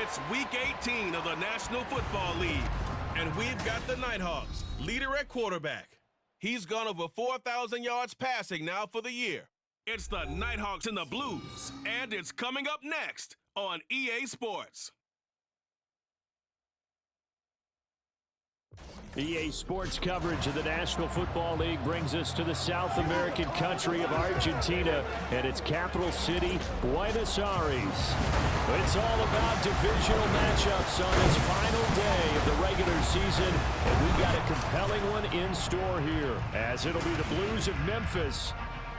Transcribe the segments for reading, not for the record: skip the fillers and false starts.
It's Week 18 of the National Football League, and we've got the Nighthawks, leader at quarterback. He's gone over 4,000 yards passing now for the year. It's the Nighthawks and the Blues, and it's coming up next on EA Sports. EA Sports coverage of the National Football League brings us to the South American country of Argentina and its capital city, Buenos Aires. It's all about divisional matchups on this final day of the regular season, and we've got a compelling one in store here, as it'll be the Blues of Memphis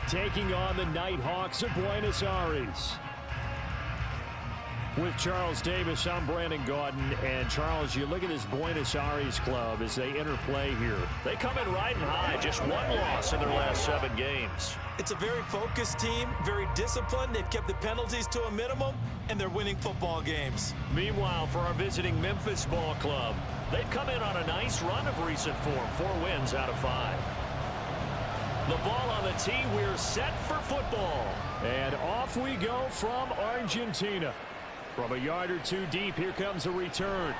taking on the Nighthawks of Buenos Aires. With Charles Davis, I'm Brandon Gaudin. And Charles, you look at this Buenos Aires club as they enter play here. They come in riding high, just one loss in their last 7 games. It's a very focused team, very disciplined. They've kept the penalties to a minimum, and they're winning football games. Meanwhile, for our visiting Memphis ball club, they've come in on a nice run of recent form, 4 wins out of 5. The ball on the tee, we're set for football. And off we go from Argentina. From a yard or 2 deep, here comes a return.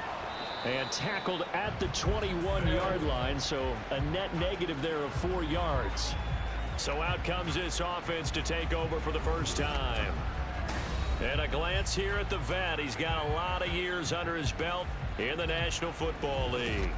And tackled at the 21-yard line, so a net negative there of 4 yards. So out comes this offense to take over for the first time. And a glance here at the vet. He's got a lot of years under his belt in the National Football League.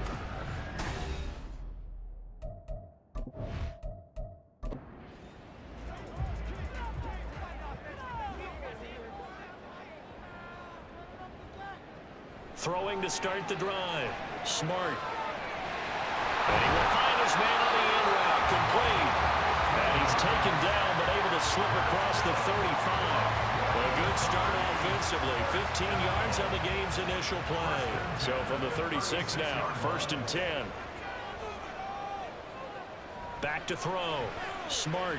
Throwing to start the drive. Smart. And he will find his man on the in route. Complete. And he's taken down, but able to slip across the 35. A good start offensively. 15 yards on the game's initial play. So from the 36 now, 1st and 10. Back to throw. Smart.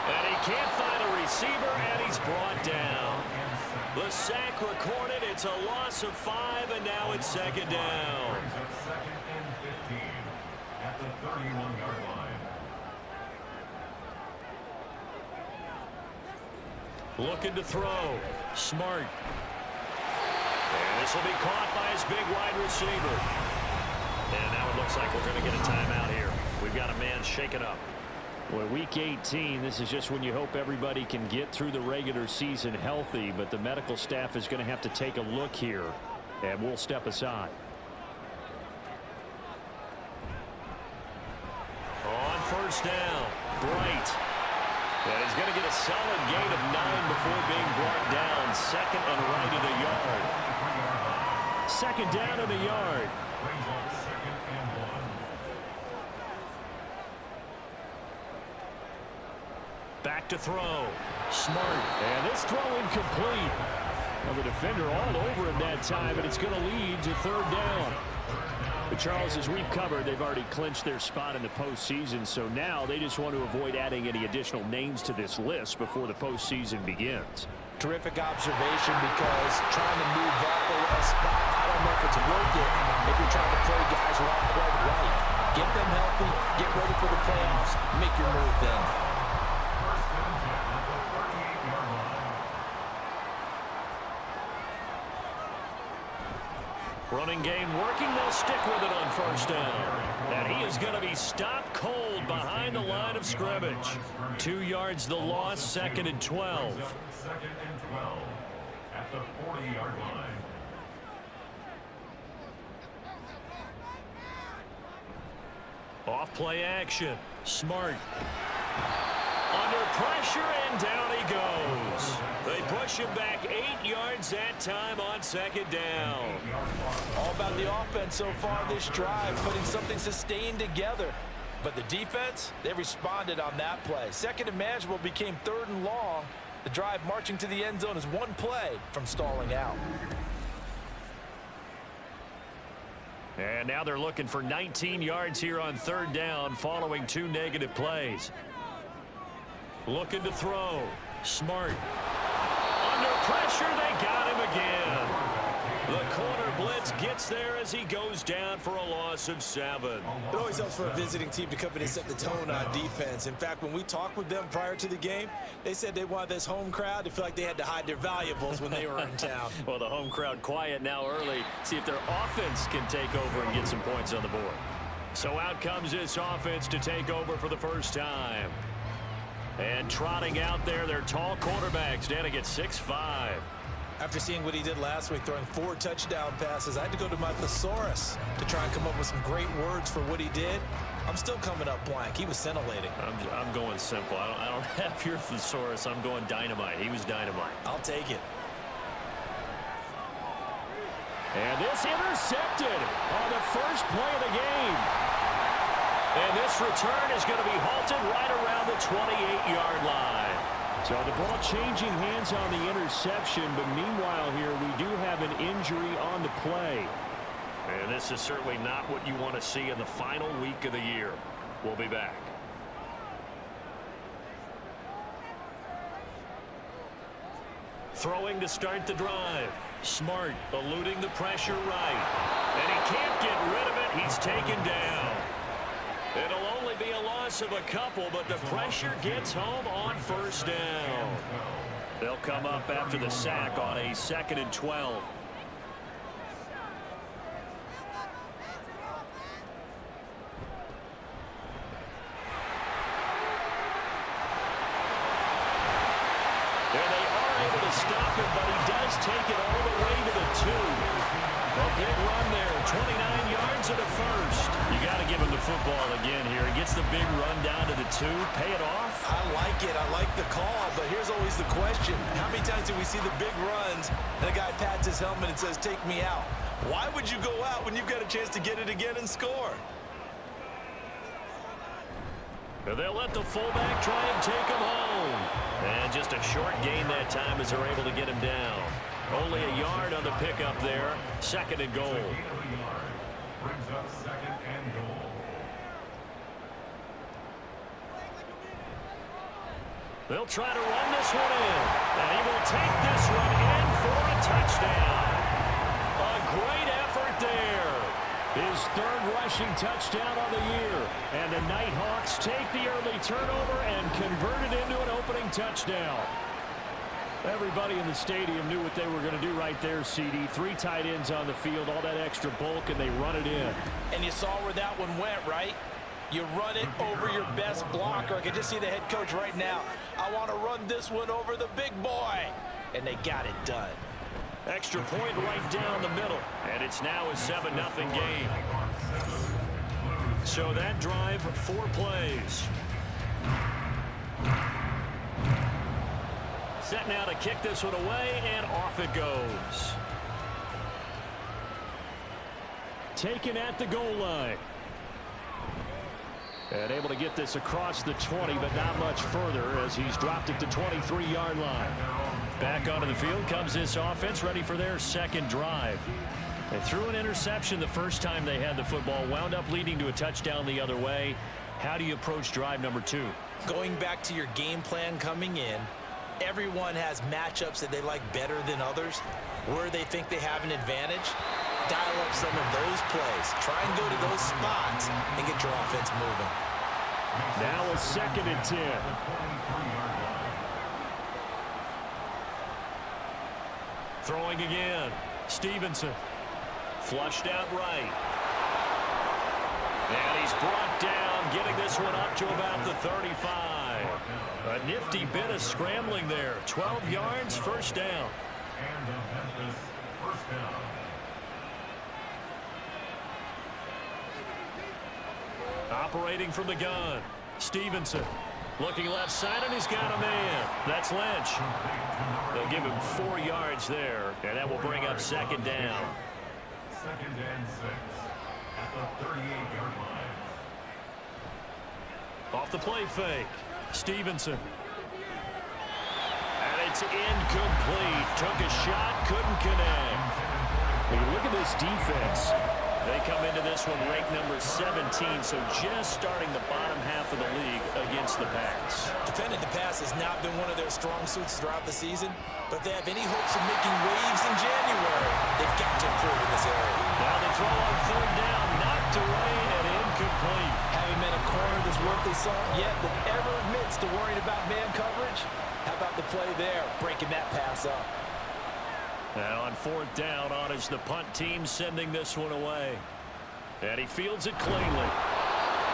And he can't find a receiver, and he's brought down. The sack recorded. It's a loss of 5, and now it's 2nd down. Second and 15 at the 31-yard line. Looking to throw. Smart. And this will be caught by his big wide receiver. And now it looks like we're going to get a timeout here. We've got a man shaken up. Well, Week 18, this is just when you hope everybody can get through the regular season healthy, but the medical staff is going to have to take a look here, and we'll step aside. On 1st down, Bright. And he's going to get a solid gain of 9 before being brought down. 2nd and right at a yard. 2nd down at a yard. Back to throw. Smart. And this throw incomplete. Well, the defender all over him that time, and it's going to lead to 3rd down. But Charles, as we've covered, they've already clinched their spot in the postseason, so now they just want to avoid adding any additional names to this list before the postseason begins. Terrific observation, because trying to move up a little spot, I don't know if it's worth it if you're trying to play guys who aren't quite right. Get them healthy, get ready for the playoffs, make your move then. Running game working. They'll stick with it on 1st down. And he is going to be stopped cold behind the line of scrimmage. 2 yards the loss, 2nd and 12. 2nd and 12 at the 40-yard line. Off play action. Smart. Under pressure, and down he goes. They push him back 8 yards that time on 2nd down. All about the offense so far this drive, putting something sustained together. But the defense, they responded on that play. 2nd and manageable became 3rd and long. The drive marching to the end zone is 1 play from stalling out. And now they're looking for 19 yards here on 3rd down following 2 negative plays. Looking to throw. Smart. Under pressure, they got him again. The corner blitz gets there as he goes down for a loss of 7. It always helps for a visiting team to come in and set the tone on defense. In fact, when we talked with them prior to the game, they said they wanted this home crowd to feel like they had to hide their valuables when they were in town. Well, the home crowd quiet now early. See if their offense can take over and get some points on the board. So out comes this offense to take over for the first time. And trotting out there, their tall quarterback standing at 6'5". After seeing what he did last week, throwing 4 touchdown passes, I had to go to my thesaurus to try and come up with some great words for what he did. I'm still coming up blank. He was scintillating. I'm going simple. I don't have your thesaurus. I'm going dynamite. He was dynamite. I'll take it. And this intercepted on the first play of the game. And this return is going to be halted right around the 28-yard line. So the ball changing hands on the interception, but meanwhile here we do have an injury on the play. And this is certainly not what you want to see in the final week of the year. We'll be back. Throwing to start the drive. Smart, eluding the pressure right. And he can't get rid of it. He's taken down. It'll only be a loss of a couple, but the pressure gets home on first down. They'll come up after the sack on a 2nd and 12. There they are able to stop him, but he does take it all the way to the 2. A big run there, 29 yards and a first. You got to give him the football again here. He gets the big run down to the 2. Pay it off. I like it. I like the call, but here's always the question. How many times do we see the big runs and a guy pats his helmet and says, take me out? Why would you go out when you've got a chance to get it again and score? They'll let the fullback try and take him home. And just a short gain that time as they're able to get him down. Only a yard on the pickup there. 2nd and goal. Brings up 2nd and goal. They'll try to run this one in. And he will take this one in for a touchdown. A great effort there. His 3rd rushing touchdown on the year. And the Nighthawks take the early turnover and convert it into an opening touchdown. Everybody in the stadium knew what they were going to do right there, CD. 3 tight ends on the field, all that extra bulk, and they run it in. And you saw where that one went, right? You run it over your best blocker. I can just see the head coach right now. I want to run this one over the big boy. And they got it done. Extra point right down the middle. And it's now a 7-0 game. So that drive, 4 plays. Set now to kick this one away, and off it goes. Taken at the goal line. And able to get this across the 20, but not much further as he's dropped it to 23-yard line. Back onto the field comes this offense, ready for their 2nd drive. They threw an interception the first time they had the football, wound up leading to a touchdown the other way. How do you approach drive number 2? Going back to your game plan coming in, everyone has matchups that they like better than others, where they think they have an advantage. Dial up some of those plays. Try and go to those spots and get your offense moving. Now a 2nd and 10. Throwing again. Stevenson. Flushed out right. And he's brought down, getting this one up to about the 35. A nifty bit of scrambling there. 12 yards, first down. And the Memphis first down. Operating from the gun. Stevenson. Looking left side, and he's got a man. That's Lynch. They'll give him 4 yards there, and that will bring up 2nd down. 2nd and 6 at the 38-yard line. Off the play fake. Stevenson. And it's incomplete. Took a shot, couldn't connect. When you look at this defense, They come into this one ranked number 17, so just starting the bottom half of the league against the pass. Defending the pass has not been one of their strong suits throughout the season, but if they have any hopes of making waves in January, they've got to improve in this area. Now they throw on third down, knocked away and incomplete. Having been a corner that's worth they saw yet that ever admits to worrying about man coverage, how about the play there, breaking that pass up. Now on fourth down, on is the punt team sending this one away. And he fields it cleanly.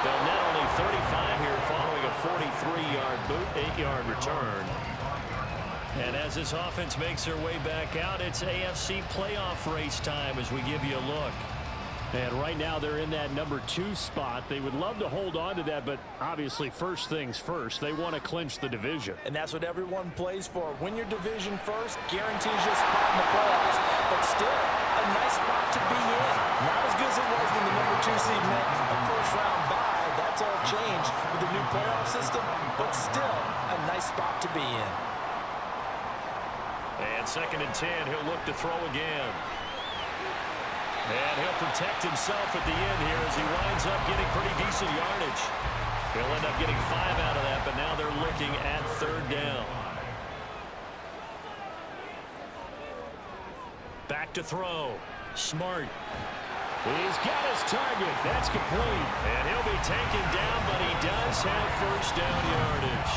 They'll net only 35 here following a 43-yard boot, 8-yard return. And as this offense makes their way back out, it's AFC playoff race time as we give you a look. And right now they're in that number 2 spot. They would love to hold on to that, but obviously first things first. They want to clinch the division. And that's what everyone plays for. Win your division first, guarantees you a spot in the playoffs. But still, a nice spot to be in. Not as good as it was when the number 2 seed meant a first-round bye. That's all changed with the new playoff system, but still a nice spot to be in. And 2nd and 10, he'll look to throw again. And he'll protect himself at the end here as he winds up getting pretty decent yardage. He'll end up getting 5 out of that, but now they're looking at third down. Back to throw. Smart. He's got his target. That's complete. And he'll be taken down, but he does have first down yardage.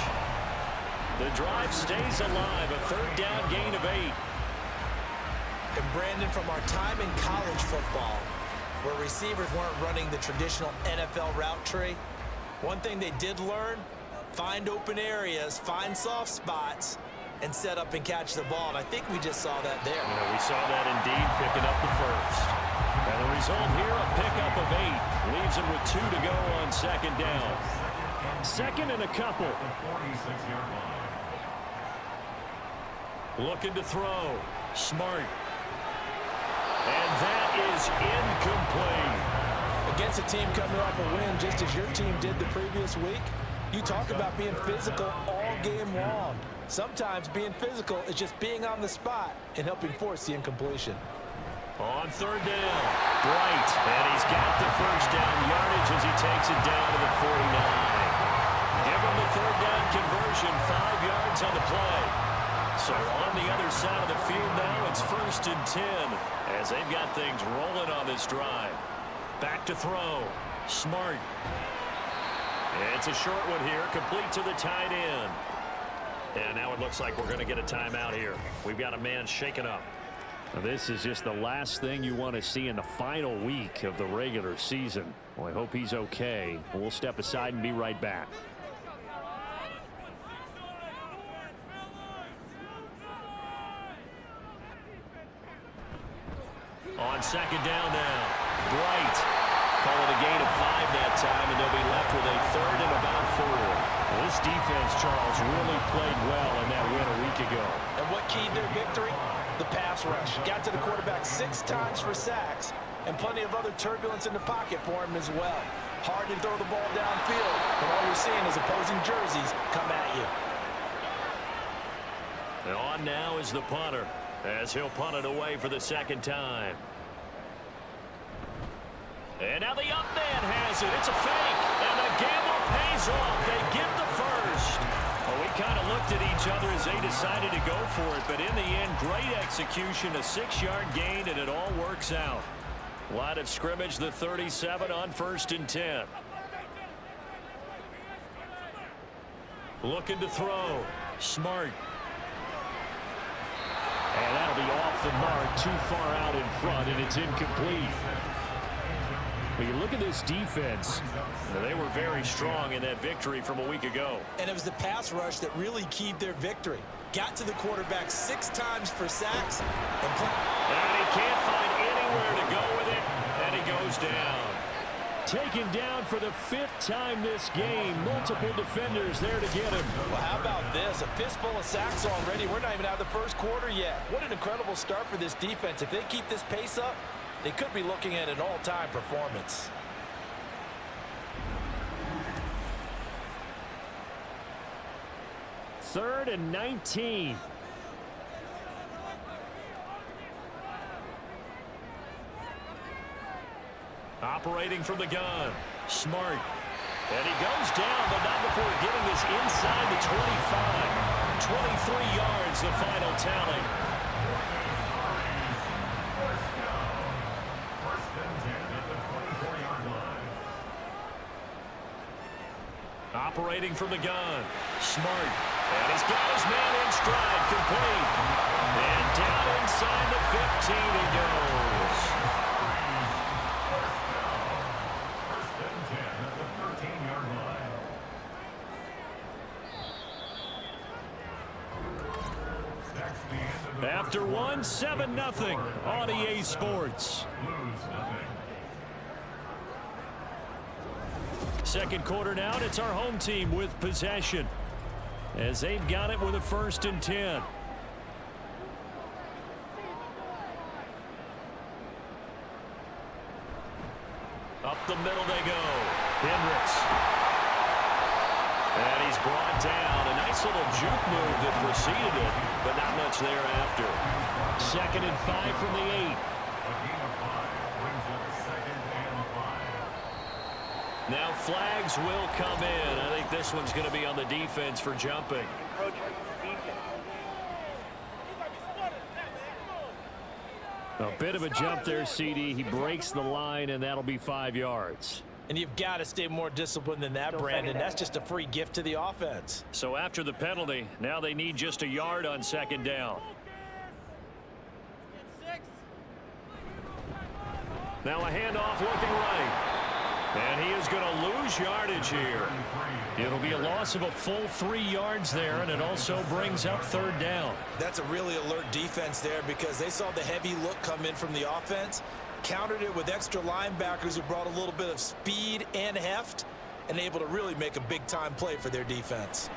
The drive stays alive. A third down gain of 8. And Brandon, from our time in college football, where receivers weren't running the traditional NFL route tree, one thing they did learn, find open areas, find soft spots, and set up and catch the ball. And I think we just saw that there. Yeah, we saw that indeed, picking up the first. And the result here, a pickup of 8. Leaves him with 2 to go on 2nd down. 2nd and a couple. Looking to throw. Smart. And that is incomplete. Against a team coming off a win, just as your team did the previous week, you talk about being physical all game long. Sometimes being physical is just being on the spot and helping force the incompletion. On third down, Bright, and he's got the first down yardage as he takes it down to the 49. Give him the third down conversion, 5 yards on the play. So on the other side of the field now, it's 1st and 10 as they've got things rolling on this drive. Back to throw. Smart. It's a short one here, complete to the tight end. And now it looks like we're going to get a timeout here. We've got a man shaken up. This is just the last thing you want to see in the final week of the regular season. Well, I hope he's okay. We'll step aside and be right back. On 2nd down now, Bright. Call it a gain of 5 that time, and they'll be left with a 3rd and about 4. This defense, Charles, really played well in that win a week ago. And what keyed their victory? The pass rush. Got to the quarterback 6 times for sacks, and plenty of other turbulence in the pocket for him as well. Hard to throw the ball downfield, but all you're seeing is opposing jerseys come at you. And on now is the punter, as he'll punt it away for the 2nd time. And now the up man has it. It's a fake, and the gamble pays off. They get the first. Well, we kind of looked at each other as they decided to go for it, but in the end, great execution, a 6-yard gain, and it all works out. Line of scrimmage, the 37 on 1st and 10. Looking to throw. Smart. And that'll be off the mark, too far out in front, and it's incomplete. When you look at this defense, they were very strong in that victory from a week ago. And it was the pass rush that really keyed their victory. Got to the quarterback 6 times for sacks. And he can't find anywhere to go with it, and he goes down. Taken down for the 5th time this game. Multiple defenders there to get him. Well, how about this? A fistful of sacks already. We're not even out of the 1st quarter yet. What an incredible start for this defense. If they keep this pace up, they could be looking at an all-time performance. Third and 19. Operating from the gun. Smart. And he goes down, but not before getting this inside the 25. 23 yards, the final tally. First and 10 at the 24-yard line. Operating from the gun. Smart. And he's got his man in stride. Complete. And down inside the 15 he goes. First and 10 at the 13-yard line. That's the end of the After one, 7-0 on EA Sports. Blues nothing. Second quarter now, and it's our home team with possession as they've got it with a 1st and 10. Up the middle they go. Hendricks. And he's brought down. A nice little juke move that preceded it, but not much thereafter. 2nd and 5 from the 8. A gain of 5 brings up 2nd and 5. Now flags will come in. I think this one's going to be on the defense for jumping. A bit of a jump there, CD. He breaks the line, and that'll be 5 yards. And you've got to stay more disciplined than that, Brandon. That's just a free gift to the offense. So after the penalty, now they need just a yard on 2nd down. Now a handoff looking right. And he is going to lose yardage here. It'll be a loss of a full 3 yards there, and it also brings up 3rd down. That's a really alert defense there because they saw the heavy look come in from the offense, countered it with extra linebackers who brought a little bit of speed and heft, and able to really make a big-time play for their defense.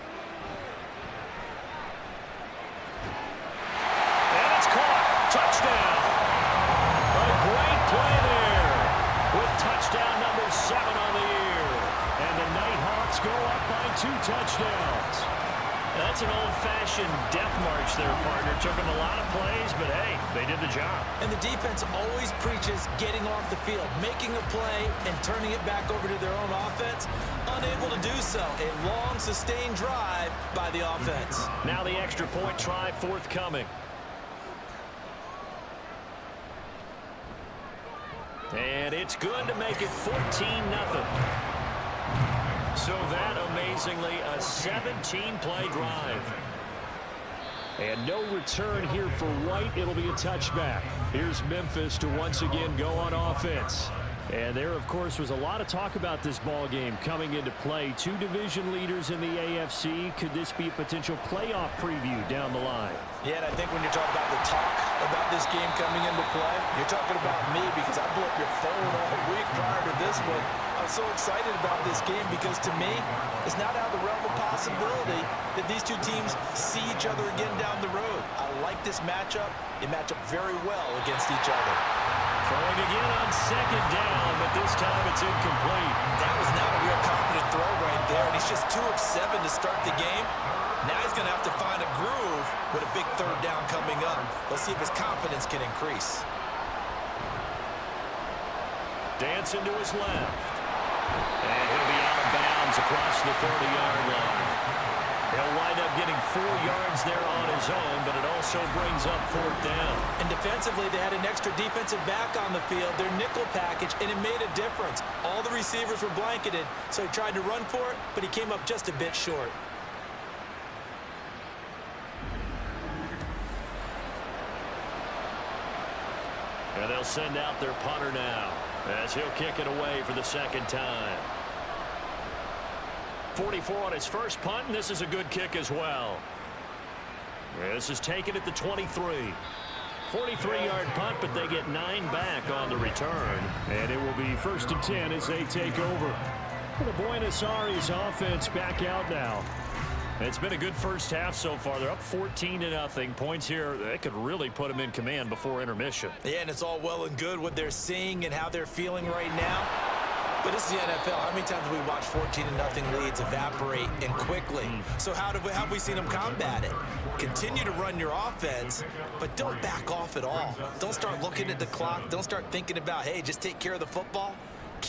And it's caught. Touchdown. A great play there with touchdown number 7 on the year. And the Nighthawks go up by 2 touchdowns. That's an old-fashioned death march there, partner. Took them a lot of plays, but hey, they did the job. And the defense always preaches getting off the field, making a play, and turning it back over to their own offense. Unable to do so. A long, sustained drive by the offense. Now the extra point try forthcoming. And it's good to make it 14-0. So that, amazingly, a 17-play drive. And no return here for White. It'll be a touchback. Here's Memphis to once again go on offense. And there, of course, was a lot of talk about this ball game coming into play. 2 division leaders in the AFC. Could this be a potential playoff preview down the line? Yeah, and I think when you're talking about the talk about this game coming into play, you're talking about me because I blew up your phone all week prior to this one. I'm so excited about this game because to me, it's not out of the realm of possibility that these two teams see each other again down the road. I like this matchup. They match up very well against each other. Throwing again on 2nd down, but this time it's incomplete. That was not a real confident throw right there, and he's just 2 of 7 to start the game. Now he's going to have to find a groove with a big 3rd down coming up. Let's see if his confidence can increase. Dancing to his left. And he'll be out of bounds across the 30-yard line. He'll wind up getting 4 yards there on his own, but it also brings up 4th down. And defensively, they had an extra defensive back on the field, their nickel package, and it made a difference. All the receivers were blanketed, so he tried to run for it, but he came up just a bit short. And they'll send out their punter now as he'll kick it away for the 2nd time. 44 on his first punt, and this is a good kick as well. This is taken at the 23. 43-yard punt, but they get 9 back on the return. And it will be 1st and 10 as they take over. The Buenos Aires offense back out now. It's been a good first half so far. They're up 14-0. Points here, they could really put them in command before intermission. Yeah, and it's all well and good what they're seeing and how they're feeling right now. But this is the NFL. How many times have we watched 14-0 leads evaporate and quickly? So how have we seen them combat it? Continue to run your offense, but don't back off at all. Don't start looking at the clock. Don't start thinking about, hey, just take care of the football.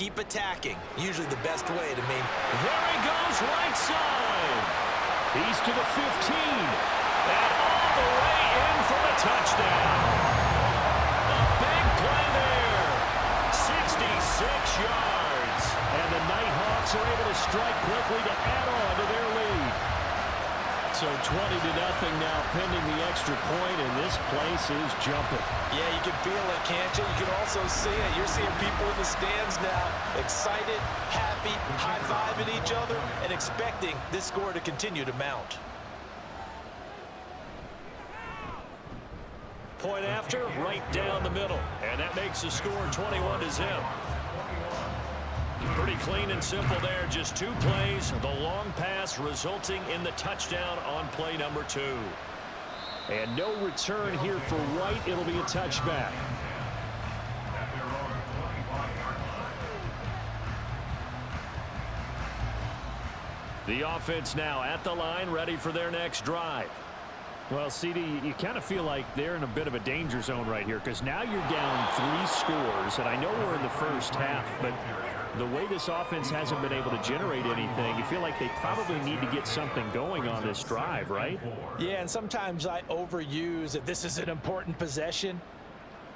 keep attacking. Usually the best way to mean. There he goes, right side. He's to the 15. And all the way in for the touchdown. A big play there. 66 yards. And the Nighthawks are able to strike quickly to add on to their lead. So 20-0 now pending the extra point, and this place is jumping. Yeah, you can feel it, can't you? You can also see it. You're seeing people in the stands now, excited, happy, high-fiving each other, and expecting this score to continue to mount. Point after, right down the middle. And that makes the score 21-0. Pretty clean and simple there. Just 2 plays. The long pass resulting in the touchdown on play number 2. And no return here for White. It'll be a touchback. The offense now at the line, ready for their next drive. Well, CD, you kind of feel like they're in a bit of a danger zone right here because now you're down 3 scores, and I know we're in the first half, but the way this offense hasn't been able to generate anything, you feel like they probably need to get something going on this drive, right? Yeah, and sometimes I overuse that this is an important possession,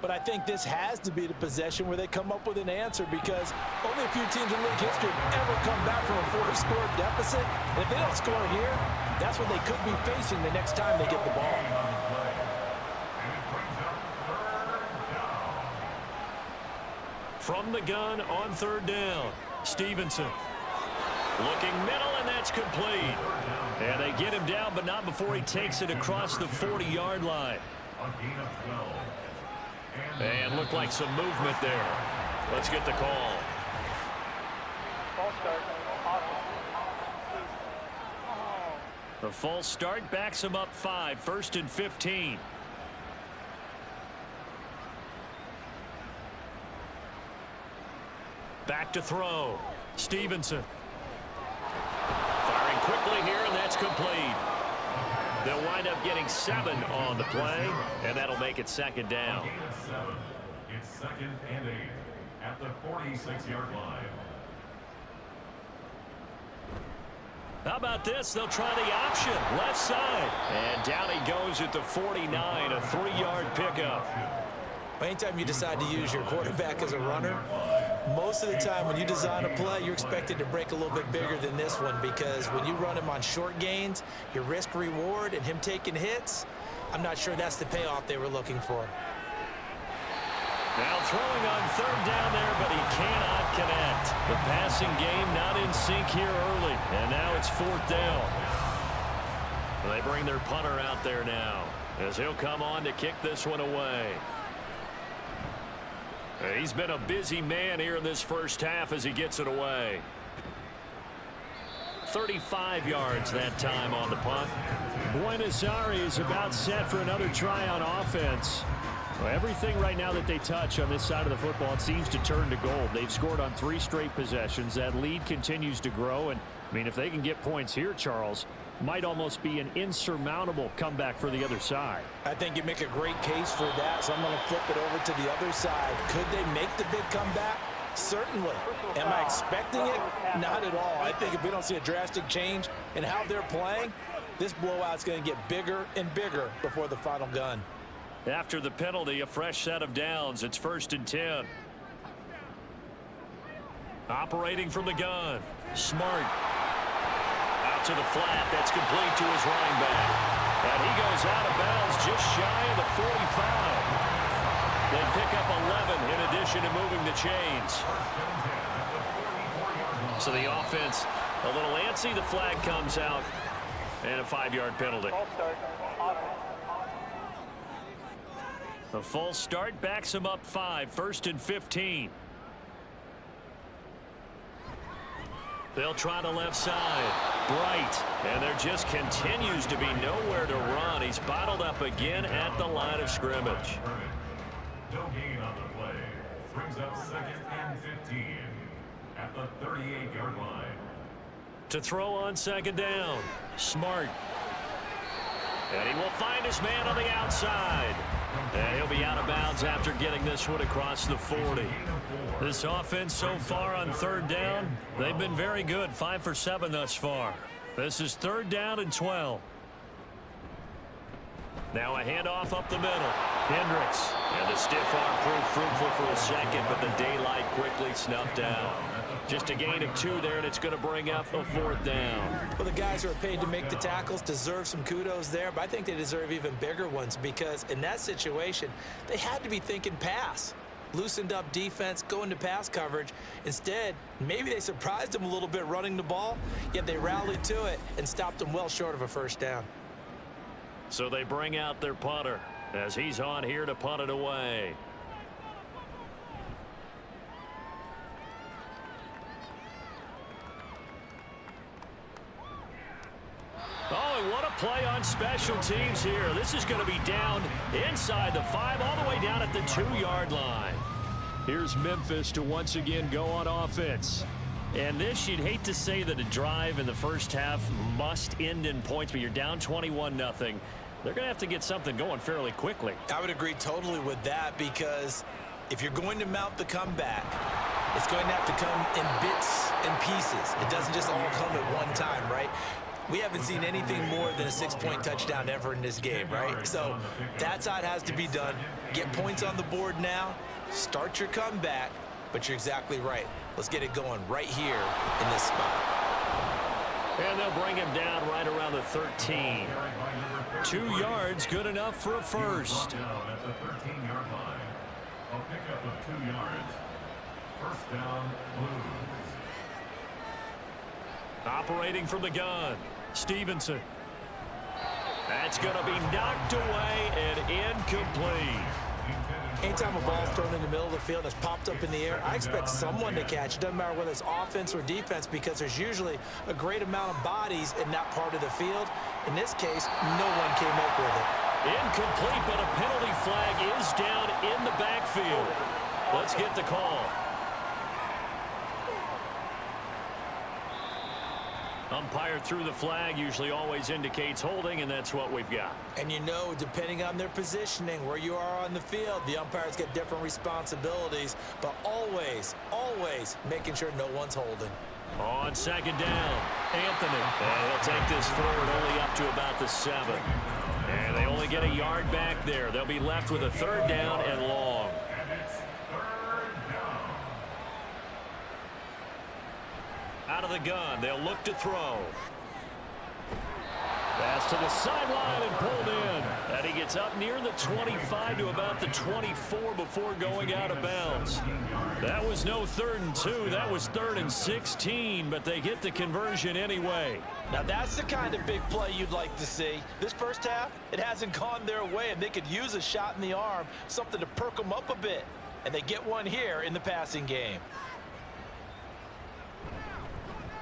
but I think this has to be the possession where they come up with an answer because only a few teams in league history have ever come back from a 4-score deficit. And if they don't score here, that's what they could be facing the next time they get the ball. From the gun on 3rd down, Stevenson. Looking middle, and that's complete. And they get him down, but not before he takes it across the 40-yard line. And looked like some movement there. Let's get the call. The false start backs him up 5, 1st and 15. Back to throw. Stevenson. Firing quickly here, and that's complete. They'll wind up getting 7 on the play, and that'll make it 2nd down. It's 2nd and 8 at the 46-yard line. How about this? They'll try the option. Left side. And down he goes at the 49, a 3-yard pickup. Anytime you decide to use your quarterback as a runner, most of the time when you design a play, you're expected to break a little bit bigger than this one because when you run him on short gains, your risk reward and him taking hits, I'm not sure that's the payoff they were looking for. Now throwing on 3rd down there, but he cannot connect. The passing game not in sync here early, and now it's 4th down. They bring their punter out there now as he'll come on to kick this one away. He's been a busy man here in this first half as he gets it away. 35 yards that time on the punt. Buenos is about set for another try on offense. Well, everything right now that they touch on this side of the football, it seems to turn to gold. They've scored on 3 straight possessions. That lead continues to grow. And, I mean, if they can get points here, Charles, might almost be an insurmountable comeback for the other side. I think you make a great case for that, so I'm going to flip it over to the other side. Could they make the big comeback? Certainly. Am I expecting it? Not at all. I think if we don't see a drastic change in how they're playing, this blowout's going to get bigger and bigger before the final gun. After the penalty, a fresh set of downs. It's 1st and 10. Operating from the gun. Smart. Out to the flat. That's complete to his running back. And he goes out of bounds just shy of the 45. They pick up 11 in addition to moving the chains. So the offense a little antsy. The flag comes out. And a 5-yard penalty. The false start backs him up 5, 1st and 15. They'll try the left side. Bright. And there just continues to be nowhere to run. He's bottled up again at the line of scrimmage. No gain on the play. Brings up 2nd and 15 at the 38-yard line. To throw on 2nd down. Smart. And he will find his man on the outside. And he'll be out of bounds after getting this one across the 40. This offense so far on third down, they've been very good. 5 for 7 thus far. This is 3rd down and 12. Now a handoff up the middle. Hendricks. And the stiff arm proved fruitful for a second, but the daylight quickly snuffed out. Just a gain of 2 there, and it's going to bring up a 4th down. Well, the guys who are paid to make the tackles deserve some kudos there, but I think they deserve even bigger ones because in that situation, they had to be thinking pass. Loosened up defense, going to pass coverage. Instead, maybe they surprised them a little bit running the ball, yet they rallied to it and stopped them well short of a 1st down. So they bring out their punter as he's on here to punt it away. Oh, what a play on special teams here. This is going to be down inside the 5, all the way down at the 2-yard line. Here's Memphis to once again go on offense. And this, you'd hate to say that a drive in the first half must end in points, but you're down 21-0. They're going to have to get something going fairly quickly. I would agree totally with that because if you're going to mount the comeback, it's going to have to come in bits and pieces. It doesn't just all come at one time, right? We haven't seen anything more than a 6-point touchdown ever in this game, right? So that's how it has to be done. Get points on the board now, start your comeback, but you're exactly right. Let's get it going right here in this spot. And they'll bring him down right around the 13. 2 yards, good enough for a first. At the 13-yard line. A pickup of 2 yards. 1st down, Blues. Operating from the gun, Stevenson. That's going to be knocked away and incomplete. Anytime a ball's thrown in the middle of the field and it's popped up in the air, I expect someone to catch it. Doesn't matter whether it's offense or defense because there's usually a great amount of bodies in that part of the field. In this case, no one came up with it. Incomplete, but a penalty flag is down in the backfield. Let's get the call. Umpire threw the flag, usually always indicates holding, and that's what we've got. And you know, depending on their positioning, where you are on the field, the umpires get different responsibilities, but always, always making sure no one's holding. On 2nd down, Anthony. And he'll take this forward only up to about the 7. And they only get a yard back there. They'll be left with a 3rd down and long. Out of the gun, they'll look to throw. Pass to the sideline and pulled in. And he gets up near the 25 to about the 24 before going out of bounds. That was no 3rd and 2. That was 3rd and 16, but they get the conversion anyway. Now that's the kind of big play you'd like to see. This first half, it hasn't gone their way, and they could use a shot in the arm, something to perk them up a bit. And they get one here in the passing game.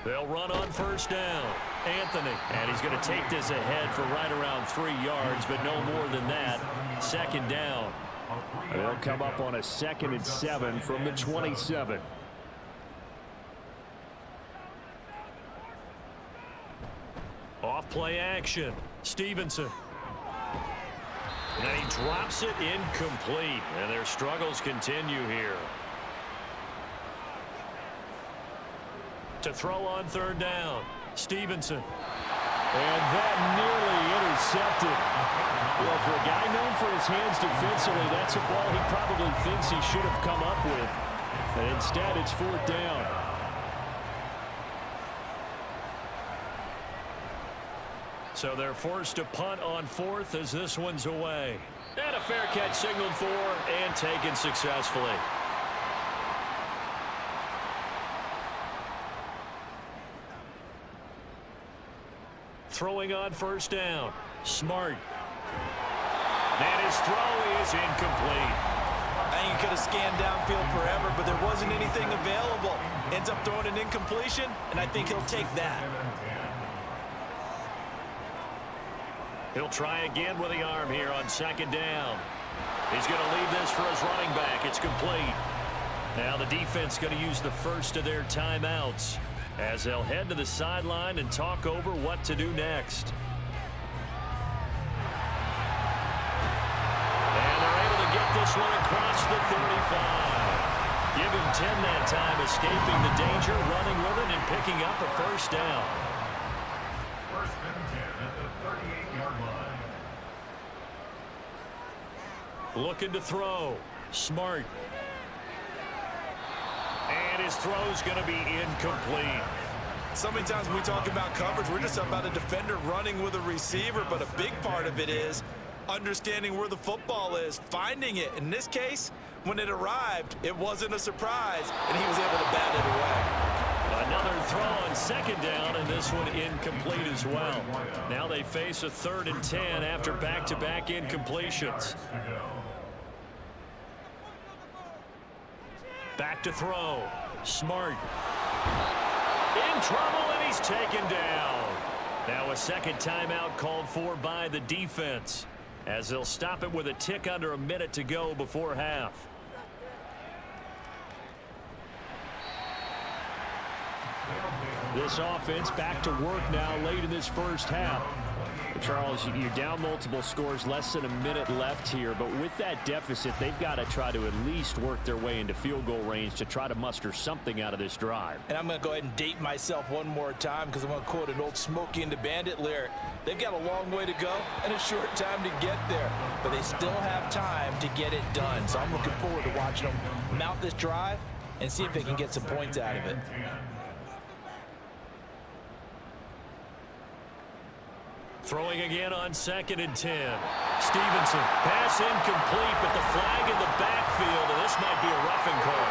They'll run on 1st down. Anthony. And he's going to take this ahead for right around 3 yards, but no more than that. 2nd down. They'll come up on a 2nd and 7 from the 27. Off play action. Stevenson. And he drops it incomplete. And their struggles continue here. To throw on 3rd down. Stevenson. And that nearly intercepted. Well, for a guy known for his hands defensively, that's a ball he probably thinks he should have come up with. And instead, it's 4th down. So they're forced to punt on 4th as this one's away. And a fair catch signaled for and taken successfully. Throwing on 1st down. Smart. And his throw is incomplete. I think he could have scanned downfield forever, but there wasn't anything available. Ends up throwing an incompletion, and I think he'll take that. He'll try again with the arm here on 2nd down. He's going to leave this for his running back. It's complete. Now the defense going to use the first of their timeouts as they'll head to the sideline and talk over what to do next. across the 35. Give him 10 that time, escaping the danger, running with it, and picking up a first down. First and 10 at the 38-yard line. Looking to throw. Smart. And his throw's going to be incomplete. So many times when we talk about coverage, we're just about a defender running with a receiver, but a big part of it is understanding where the football is, finding it. In this case, when it arrived, it wasn't a surprise, and he was able to bat it away. Another throw on second down, and this one incomplete as well. Now they face a 3rd and 10 after back-to-back incompletions. Back to throw. Smart. In trouble, and he's taken down. Now a second timeout called for by the defense, as they'll stop it with a tick under a minute to go before half. This offense back to work now late in this first half. Charles, you're down multiple scores, less than a minute left here, but with that deficit, they've got to try to at least work their way into field goal range to try to muster something out of this drive. And I'm going to go ahead and date myself one more time because I'm going to quote an old Smokey and the Bandit lyric. They've got a long way to go and a short time to get there, but they still have time to get it done. So I'm looking forward to watching them mount this drive and see if they can get some points out of it. Throwing again on 2nd and 10. Stevenson, pass incomplete, but the flag in the backfield, and this might be a roughing call.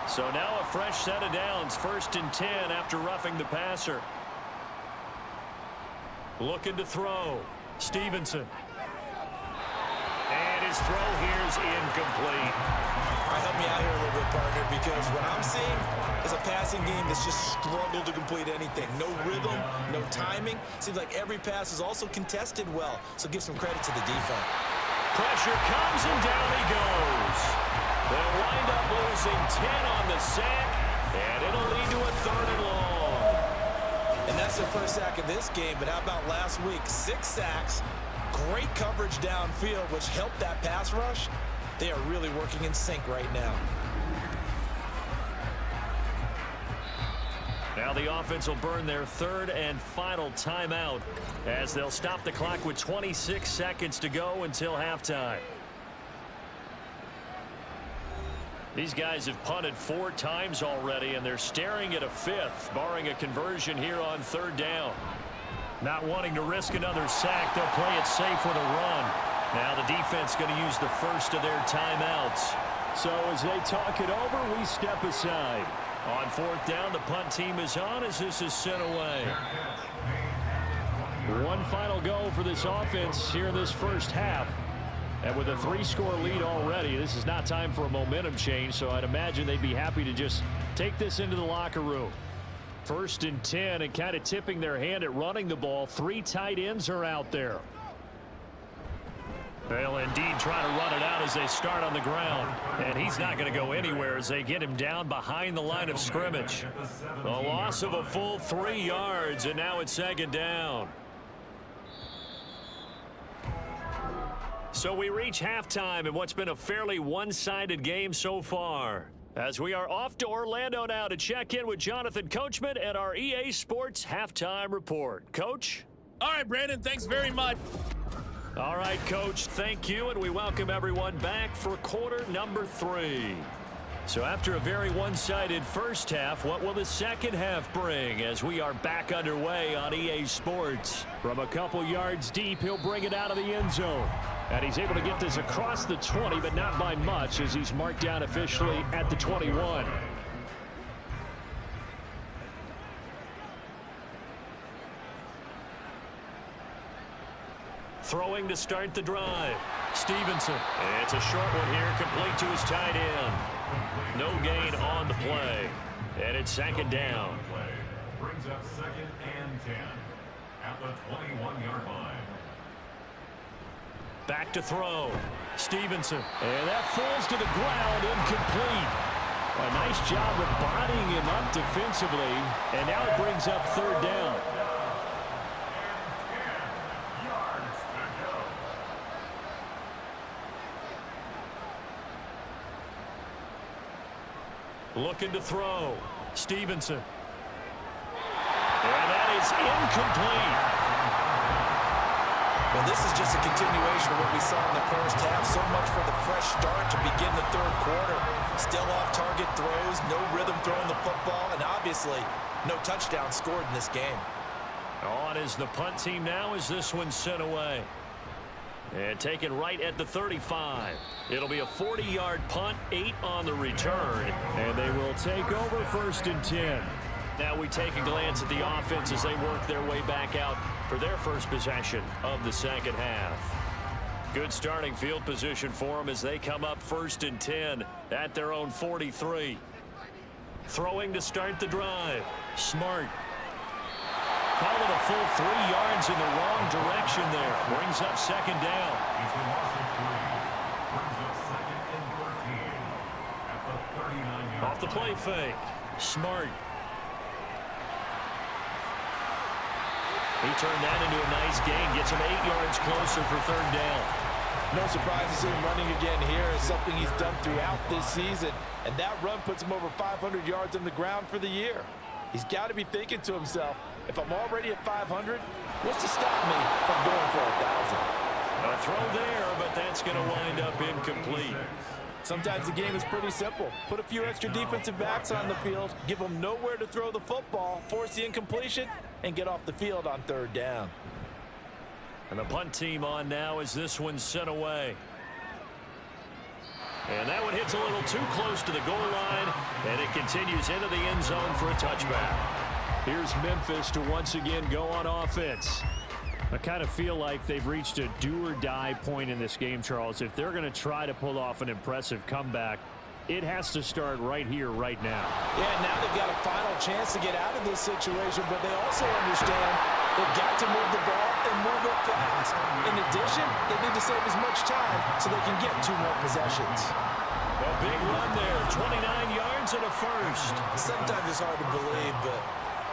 So now a fresh set of downs, 1st and 10 after roughing the passer. Looking to throw. Stevenson. And his throw here is incomplete. Help me out here a little bit, partner, because what I'm seeing is a passing game that's just struggled to complete anything. No rhythm, no timing. Seems like every pass is also contested well, so give some credit to the defense. Pressure comes, and down he goes. They'll wind up losing 10 on the sack, and it'll lead to a 3rd and long. And that's their first sack of this game, but how about last week? 6 sacks, great coverage downfield, which helped that pass rush. They are really working in sync right now. Now the offense will burn their 3rd and final timeout as they'll stop the clock with 26 seconds to go until halftime. These guys have punted 4 times already, and they're staring at a 5th, barring a conversion here on 3rd down. Not wanting to risk another sack, they'll play it safe with a run. Now the defense going to use the first of their timeouts. So as they talk it over, we step aside. On 4th down, the punt team is on as this is sent away. One final go for this offense here in this first half. And with a 3-score lead already, this is not time for a momentum change, so I'd imagine they'd be happy to just take this into the locker room. 1st and 10, and kind of tipping their hand at running the ball. 3 tight ends are out there. They'll indeed try to run it out as they start on the ground. And he's not going to go anywhere as they get him down behind the line of scrimmage. The loss of a full 3 yards, and now it's 2nd down. So we reach halftime in what's been a fairly one-sided game so far, as we are off to Orlando now to check in with Jonathan Coachman at our EA Sports Halftime Report. Coach? All right, Brandon, thanks very much. All right, Coach, thank you, and we welcome everyone back for quarter number 3. So after a very one-sided first half, what will the second half bring as we are back underway on EA Sports? From a couple yards deep, he'll bring it out of the end zone. And he's able to get this across the 20, but not by much as he's marked down officially at the 21. Throwing to start the drive. Stevenson. It's a short one here, complete to his tight end. No gain on the play. And it's 2nd down. Brings up 2nd and 10 at the 21-yard line. Back to throw. Stevenson. And that falls to the ground, incomplete. A nice job of bodying him up defensively. And now it brings up 3rd down. Looking to throw. Stevenson. And that is incomplete. Well, this is just a continuation of what we saw in the first half. So much for the fresh start to begin the third quarter. Still off-target throws, no rhythm throwing the football, and obviously no touchdown scored in this game. On is the punt team now as this one's sent away. And taken right at the 35. It'll be a 40-yard punt, 8 on the return. And they will take over 1st and 10. Now we take a glance at the offense as they work their way back out for their first possession of the second half. Good starting field position for them as they come up 1st and 10 at their own 43. Throwing to start the drive. Smart. Call it a full 3 yards in the wrong direction there. Brings up 2nd down. He's been lost at 3. Brings up 2nd and 13 at the 39-yard Off the play fake. Smart. He turned that into a nice gain. Gets him 8 yards closer for 3rd down. No surprise to see him running again here. It's something he's done throughout this season. And that run puts him over 500 yards on the ground for the year. He's got to be thinking to himself, if I'm already at 500, what's to stop me from going for 1,000? A throw there, but that's going to wind up incomplete. Sometimes the game is pretty simple. Put a few extra defensive backs on the field, give them nowhere to throw the football, force the incompletion, and get off the field on 3rd down. And the punt team on now as this one's sent away. And that one hits a little too close to the goal line, and it continues into the end zone for a touchback. Here's Memphis to once again go on offense. I kind of feel like they've reached a do-or-die point in this game, Charles. If they're going to try to pull off an impressive comeback, it has to start right here, right now. Yeah, now they've got a final chance to get out of this situation, but they also understand they've got to move the ball and move it fast. In addition, they need to save as much time so they can get 2 more possessions. A big run there, 29 yards and a first. Sometimes it's hard to believe, but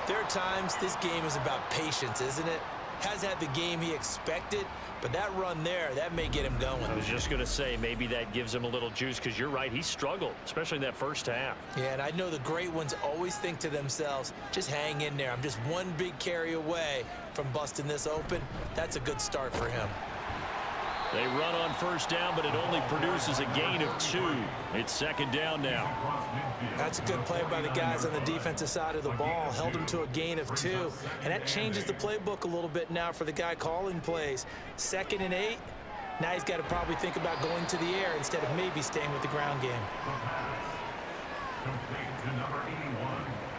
there are times this game is about patience, isn't it? Has had the game he expected, but that run there, that may get him going. I was just going to say, maybe that gives him a little juice, because you're right, he struggled, especially in that first half. Yeah, and I know the great ones always think to themselves, just hang in there. I'm just one big carry away from busting this open. That's a good start for him. They run on 1st down, but it only produces a gain of 2. It's 2nd down now. That's a good play by the guys on the defensive side of the ball. Held him to a gain of 2. And that changes the playbook a little bit now for the guy calling plays. 2nd and 8. Now he's got to probably think about going to the air instead of maybe staying with the ground game.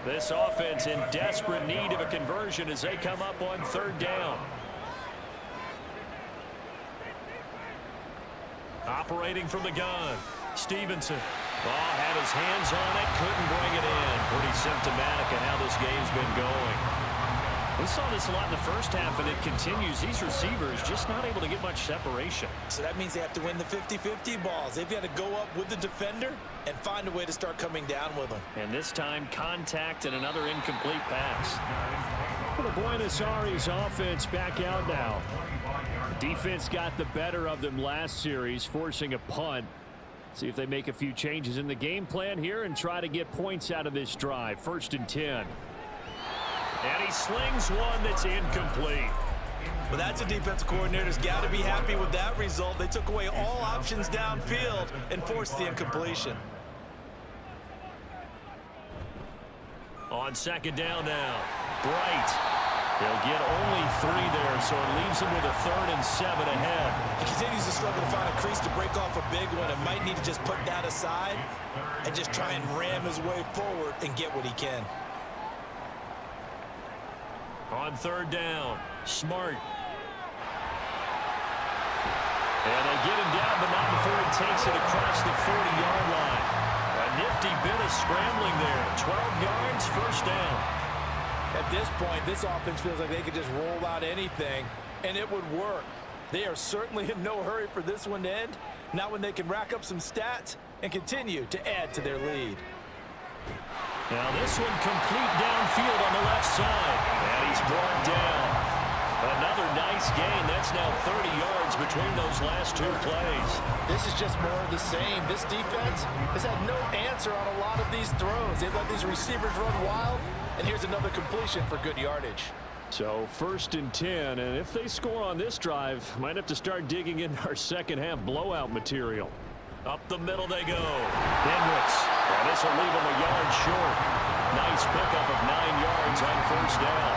This offense in desperate need of a conversion as they come up on 3rd down. Operating from the gun. Stevenson. Had his hands on it, couldn't bring it in. Pretty symptomatic of how this game's been going. We saw this a lot in the first half, and it continues. These receivers just not able to get much separation. So that means they have to win the 50-50 balls. They've got to go up with the defender and find a way to start coming down with them. And this time, contact and another incomplete pass. For the Buenos Aires offense back out now. Defense got the better of them last series, forcing a punt. See if they make a few changes in the game plan here and try to get points out of this drive. 1st and 10. And he slings one that's incomplete. Well, that's a defensive coordinator's got to be happy with that result. They took away all options downfield and forced the incompletion. On 2nd down now. Bright. He'll get only 3 there, so it leaves him with a 3rd and 7 ahead. He continues to struggle to find a crease to break off a big one and might need to just put that aside and just try and ram his way forward and get what he can. On 3rd down, Smart. And they get him down, but not before he takes it across the 40-yard line. A nifty bit of scrambling there. 12 yards, 1st down. At this point, this offense feels like they could just roll out anything, and it would work. They are certainly in no hurry for this one to end, not when they can rack up some stats and continue to add to their lead. Now this one complete downfield on the left side. And he's brought down. Another nice gain. That's now 30 yards between those last two plays. This is just more of the same. This defense has had no answer on a lot of these throws. They've let these receivers run wild, and here's another completion for good yardage. So 1st and 10, and if they score on this drive, might have to start digging in our second-half blowout material. Up the middle they go. Hendricks. And this will leave them a yard short. Nice pickup of 9 yards on 1st down.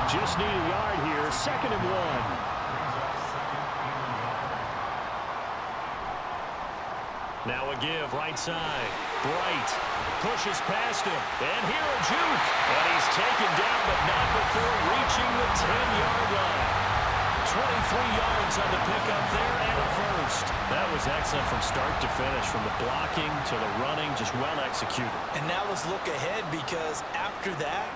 Just need a yard here, 2nd and 1. Now a give, right side. Bright pushes past him. And here a juke. And he's taken down, but not before reaching the 10-yard line. 23 yards on the pickup there and a first. That was excellent from start to finish, from the blocking to the running, just well executed. And now let's look ahead, because after that,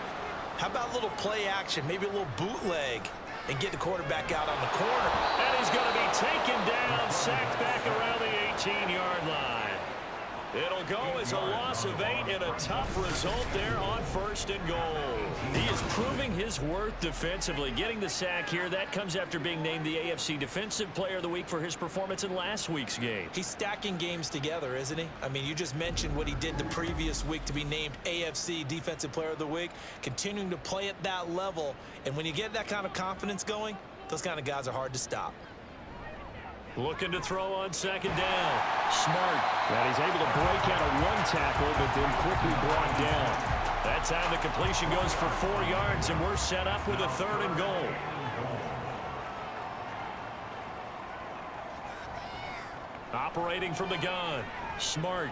how about a little play action, maybe a little bootleg, and get the quarterback out on the corner. And he's going to be taken down, sacked back around the 18-yard line. It'll go as a loss of 8 and a tough result there on 1st and goal. He is proving his worth defensively. Getting the sack here, that comes after being named the AFC Defensive Player of the Week for his performance in last week's game. He's stacking games together, isn't he? I mean, you just mentioned what he did the previous week to be named AFC Defensive Player of the Week, continuing to play at that level. And when you get that kind of confidence going, those kind of guys are hard to stop. Looking to throw on 2nd down. Smart. And he's able to break out of one tackle, but then quickly brought down. That time the completion goes for 4 yards, and we're set up with a 3rd and goal. Operating from the gun. Smart.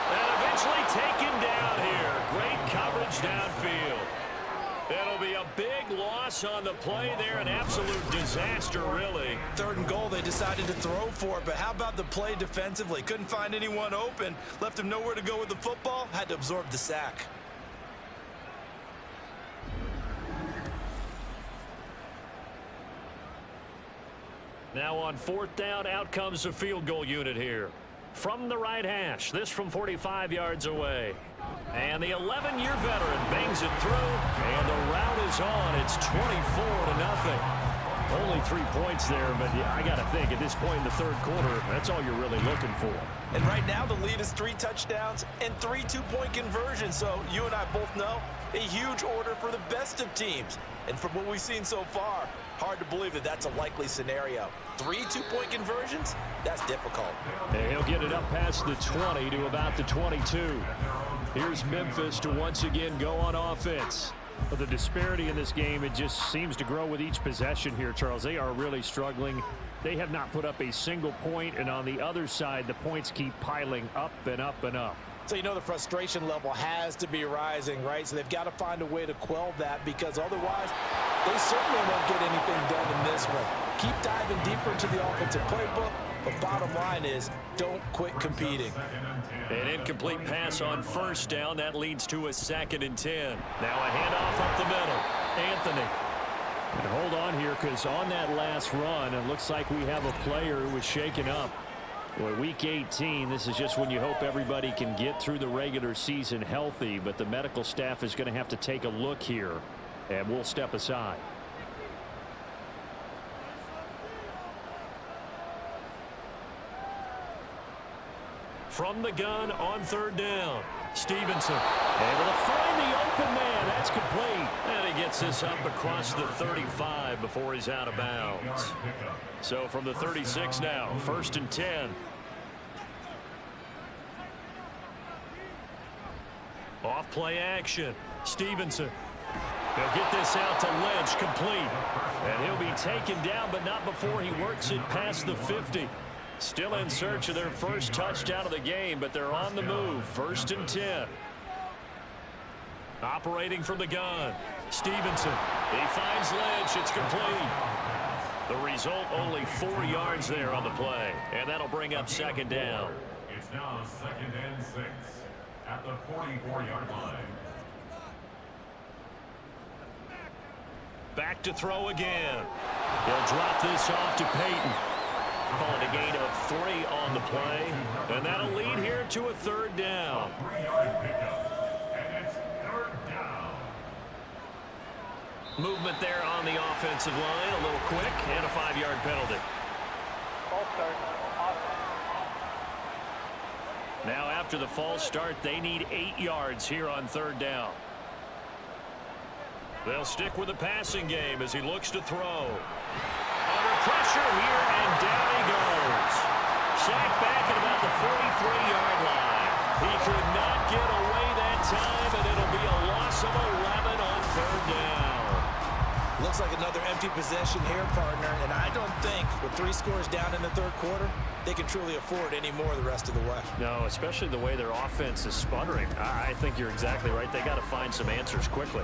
And eventually taken down here. Great coverage downfield. It'll be a big loss on the play there, an absolute disaster, really. 3rd and goal, they decided to throw for it, but how about the play defensively? Couldn't find anyone open, left him nowhere to go with the football, had to absorb the sack. Now on 4th down, out comes the field goal unit here. From the right hash, this from 45 yards away. And the 11-year veteran bangs it through, and the route is on. It's 24-0. Only 3 points there, but yeah, I got to think at this point in the 3rd quarter, that's all you're really looking for. And right now the lead is 3 touchdowns and 3 2-point conversions. So you and I both know a huge order for the best of teams. And from what we've seen so far, hard to believe that that's a likely scenario. 3 2-point conversions? That's difficult. And he'll get it up past the 20 to about the 22. Here's Memphis to once again go on offense. But the disparity in this game, it just seems to grow with each possession here, Charles. They are really struggling. They have not put up a single point, and on the other side, the points keep piling up and up and up. So you know the frustration level has to be rising, right? So they've got to find a way to quell that, because otherwise they certainly won't get anything done in this one. Keep diving deeper into the offensive playbook, but bottom line is don't quit competing. An incomplete pass on 1st down. That leads to a 2nd and 10. Now a handoff up the middle. Anthony. And hold on here, because on that last run, it looks like we have a player who was shaken up. Boy, week 18, this is just when you hope everybody can get through the regular season healthy, but the medical staff is going to have to take a look here, and we'll step aside. From the gun on 3rd down. Stevenson able to find the open man. That's complete. And he gets this up across the 35 before he's out of bounds. So from the 36 now, 1st and 10. Off play action. Stevenson. He'll get this out to Lynch, complete. And he'll be taken down, but not before he works it past the 50. Still in search of their first touchdown of the game, but they're on the move. 1st and 10. Operating from the gun. Stevenson. He finds Lynch. It's complete. The result, only 4 yards there on the play. And that'll bring up 2nd down. It's now 2nd and 6 at the 44-yard line. Back to throw again. He'll drop this off to Peyton. Calling a gain of 3 on the play. And that'll lead here to a 3rd down. 3-yard pickup. And it's 3rd down. Movement there on the offensive line, a little quick, and a 5-yard penalty. Now after the false start, they need 8 yards here on 3rd down. They'll stick with the passing game as he looks to throw. Under pressure here, and down he goes. Sacked back at about the 43-yard line. He could not get away that time, and it'll be a loss of 11 on 3rd down. Looks like another empty possession here, partner, and I don't think with 3 scores down in the 3rd quarter, they can truly afford any more the rest of the way. No, especially the way their offense is sputtering. I think you're exactly right. They got to find some answers quickly.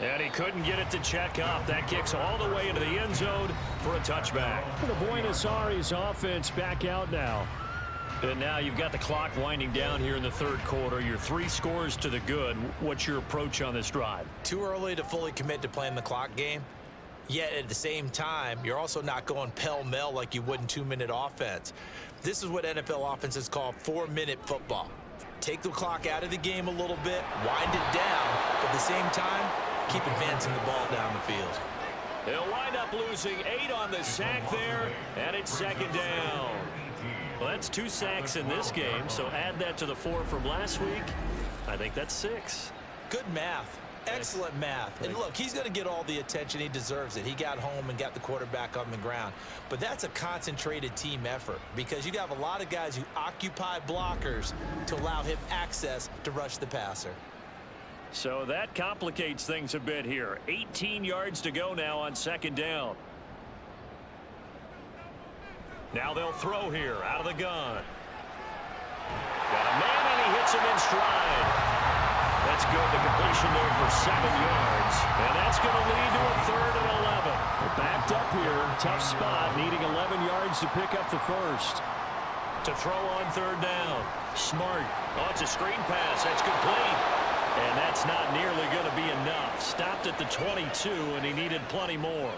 And he couldn't get it to check up. That kicks all the way into the end zone for a touchback. The Buenos Aires offense back out now. And now you've got the clock winding down here in the 3rd quarter. You're 3 scores to the good. What's your approach on this drive? Too early to fully commit to playing the clock game. Yet at the same time, you're also not going pell-mell like you would in 2-minute offense. This is what NFL offenses call 4-minute football. Take the clock out of the game a little bit, wind it down, but at the same time, keep advancing the ball down the field. They'll wind up losing 8 on the sack there, and it's 2nd down. Well, that's 2 sacks in this game, so add that to the 4 from last week. I think that's 6. Good math. Excellent math. And look, he's going to get all the attention. He deserves it. He got home and got the quarterback on the ground. But that's a concentrated team effort because you have a lot of guys who occupy blockers to allow him access to rush the passer. So that complicates things a bit here. 18 yards to go now on 2nd down. Now they'll throw here out of the gun. Got a man, and he hits him in stride. That's good. The completion there for 7 yards. And that's going to lead to a 3rd and 11. They're backed up here. Tough spot. Needing 11 yards to pick up the first. To throw on 3rd down. Smart. Oh, it's a screen pass. That's complete. And that's not nearly going to be enough. Stopped at the 22, and he needed plenty more.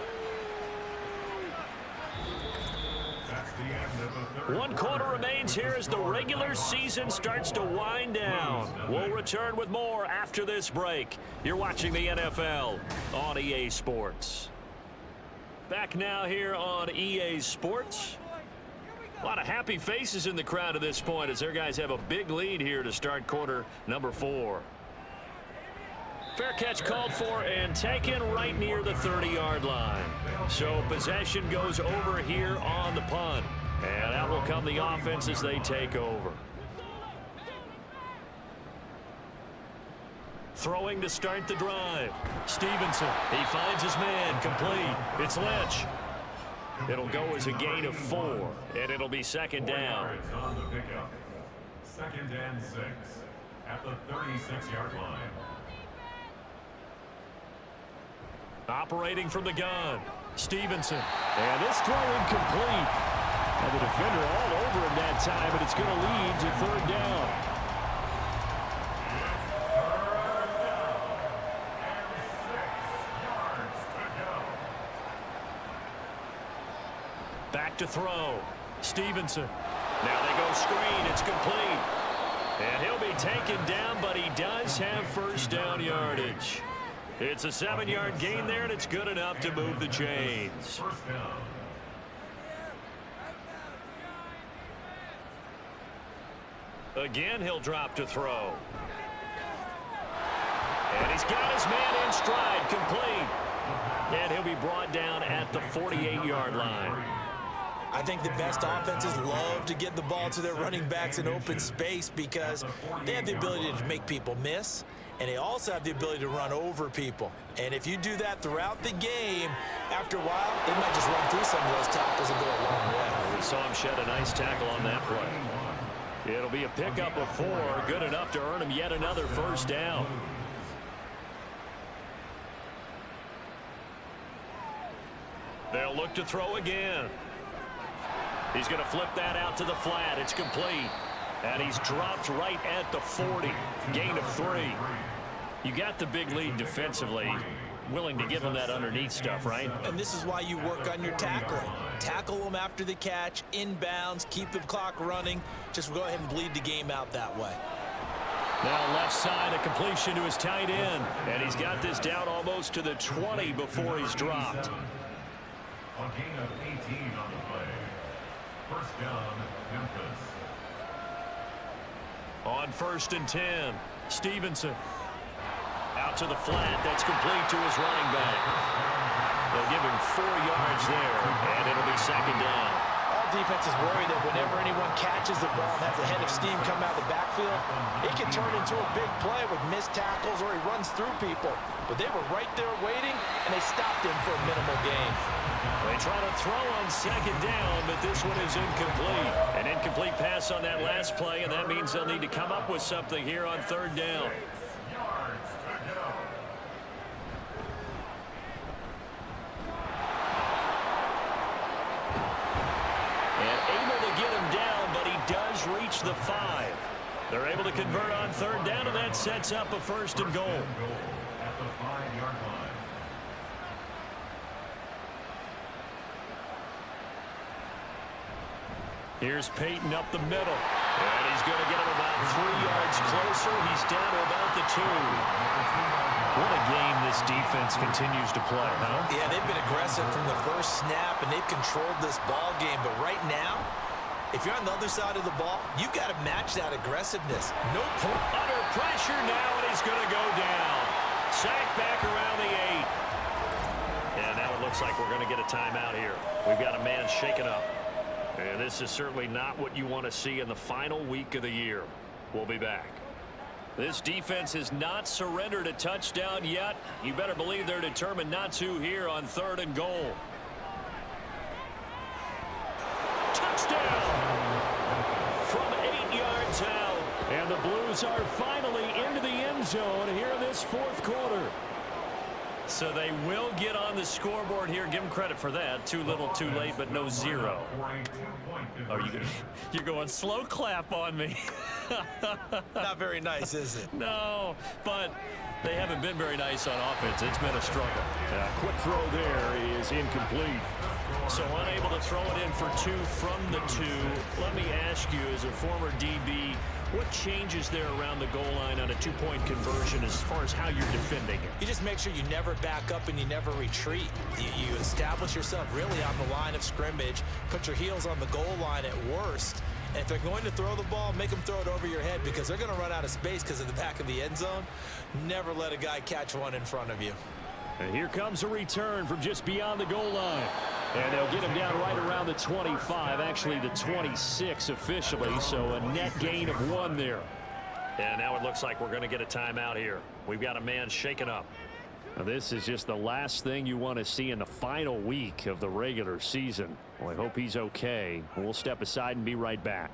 1 quarter remains here as the regular season starts to wind down. We'll return with more after this break. You're watching the NFL on EA Sports. Back now here on EA Sports. A lot of happy faces in the crowd at this point as their guys have a big lead here to start quarter number 4. Fair catch called for and taken right near the 30-yard line. So possession goes over here on the punt. And out will come the offense as they take over. Throwing to start the drive. Stevenson, he finds his man, complete. It's Lynch. It'll go as a gain of 4, and it'll be 2nd down. On the pickup. 2nd and 6 at the 36-yard line. Operating from the gun. Stevenson. And this throw incomplete. And the defender all over him that time, but it's going to lead to 3rd down. Back to throw. Stevenson. Now they go screen. It's complete. And he'll be taken down, but he does have 1st down yardage. It's a 7-yard gain there, and it's good enough to move the chains. 1st down. Again, he'll drop to throw. And he's got his man in stride, complete. And he'll be brought down at the 48-yard line. I think the best offenses love to get the ball to their running backs in open space because they have the ability to make people miss, and they also have the ability to run over people. And if you do that throughout the game, after a while, they might just run through some of those tackles and go a long way. We saw him shed a nice tackle on that play. It'll be a pickup of 4, good enough to earn him yet another 1st down. They'll look to throw again. He's going to flip that out to the flat. It's complete. And he's dropped right at the 40. Gain of 3. You got the big lead defensively. willing to give them that underneath stuff, right? And this is why you work on your tackling. Tackle them after the catch, inbounds, keep the clock running. Just go ahead and bleed the game out that way. Now left side, a completion to his tight end. And he's got this down almost to the 20 before he's dropped. A gain of 18 on the play. First down, Memphis. On 1st and 10, Stevenson. Out to the flat, that's complete to his running back. They'll give him 4 yards there, and it'll be 2nd down. All defenses worry that whenever anyone catches the ball and has a head of steam come out of the backfield, it can turn into a big play with missed tackles or he runs through people. But they were right there waiting, and they stopped him for a minimal gain. They try to throw on 2nd down, but this one is incomplete. An incomplete pass on that last play, and that means they'll need to come up with something here on 3rd down. Reach the 5. They're able to convert on 3rd down, and that sets up a 1st and goal. At the 5-yard line. Here's Peyton up the middle, and he's going to get him about 3 yards closer. He's down to about the 2. What a game this defense continues to play, huh? Yeah, they've been aggressive from the first snap, and they've controlled this ball game. But right now, if you're on the other side of the ball, you've got to match that aggressiveness. No point. Under pressure now, and he's going to go down. Sacked back around the 8. And now it looks like we're going to get a timeout here. We've got a man shaken up. And this is certainly not what you want to see in the final week of the year. We'll be back. This defense has not surrendered a touchdown yet. You better believe they're determined not to here on 3rd and goal. Touchdown! From 8 yards out. And the Blues are finally into the end zone here in this 4th quarter. So they will get on the scoreboard here. Give them credit for that. Too little, too late, but no 0. Are you're going slow clap on me. Not very nice, is it? No, but they haven't been very nice on offense. It's been a struggle. Quick throw there is incomplete. So unable to throw it in for 2 from the 2. Let me ask you, as a former DB, what changes there around the goal line on a 2-point conversion as far as how you're defending it? You just make sure you never back up and you never retreat. You establish yourself really on the line of scrimmage, put your heels on the goal line at worst. And if they're going to throw the ball, make them throw it over your head because they're going to run out of space because of the back of the end zone. Never let a guy catch one in front of you. And here comes a return from just beyond the goal line. And they'll get him down right around the 25, actually the 26 officially, so a net gain of 1 there. And now it looks like we're going to get a timeout here. We've got a man shaken up. Now this is just the last thing you want to see in the final week of the regular season. Well, I hope he's okay. We'll step aside and be right back.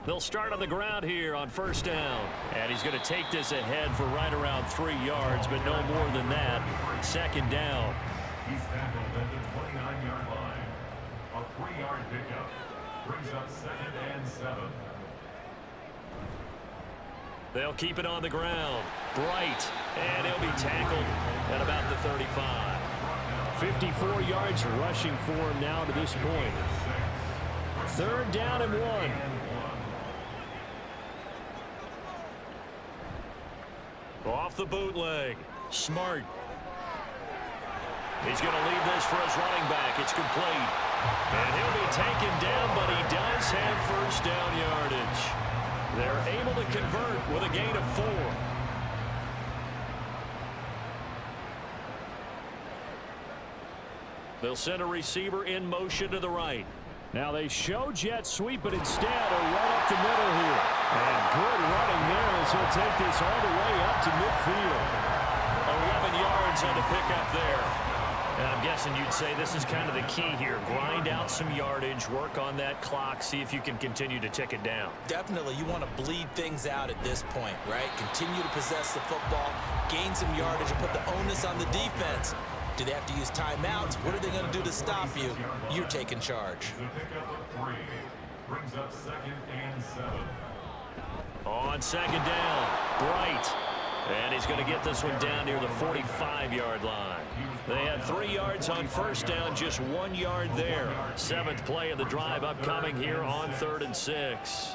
They'll start on the ground here on 1st down. And he's going to take this ahead for right around 3 yards, but no more than that. 2nd down. He's tackled at the 29-yard line. A 3-yard pickup brings up 2nd and 7. They'll keep it on the ground. Bright. And he'll be tackled at about the 35. 54 yards rushing for him now to this point. 3rd down and 1. Off the bootleg. Smart. He's going to leave this for his running back. It's complete. And he'll be taken down, but he does have 1st down yardage. They're able to convert with a gain of 4. They'll send a receiver in motion to the right. Now they show jet sweep, but instead a run up the middle here. And good running there as he'll take this all the way up to midfield. 11 yards on the pickup there. And I'm guessing you'd say this is kind of the key here. Grind out some yardage, work on that clock, see if you can continue to tick it down. Definitely, you want to bleed things out at this point, right? Continue to possess the football, gain some yardage, and put the onus on the defense. Do they have to use timeouts? What are they going to do to stop you? You're taking charge. The pickup of 3 brings up 2nd and 7. On 2nd down, Bright. And he's going to get this one down near the 45-yard line. They had 3 yards on first down, just 1 yard there. 7th play of the drive upcoming here on 3rd and 6.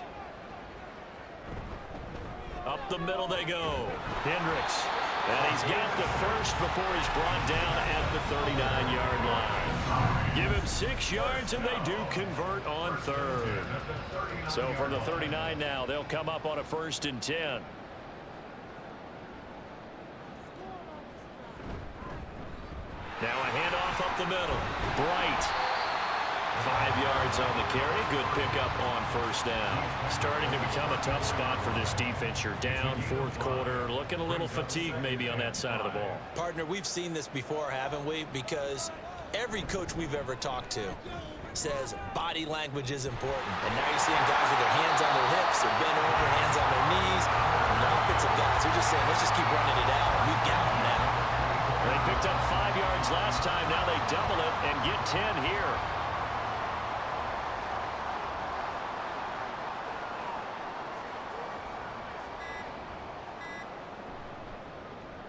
Up the middle they go. Hendricks. And he's got the first before he's brought down at the 39-yard line. Give him 6 yards, and they do convert on 3rd. So from the 39 now, they'll come up on a 1st and 10. Now a handoff up the middle. Bright. 5 yards on the carry. Good pickup on first down. Starting to become a tough spot for this defense. You're down 4th quarter. Looking a little fatigued maybe on that side of the ball. Partner, we've seen this before, haven't we? Because every coach we've ever talked to says body language is important. And now you're seeing guys with their hands on their hips and bent over, hands on their knees. And the offensive guys are just saying, let's just keep running it out. We've got them now. They picked up 5 yards last time. Now they double it and get 10 here.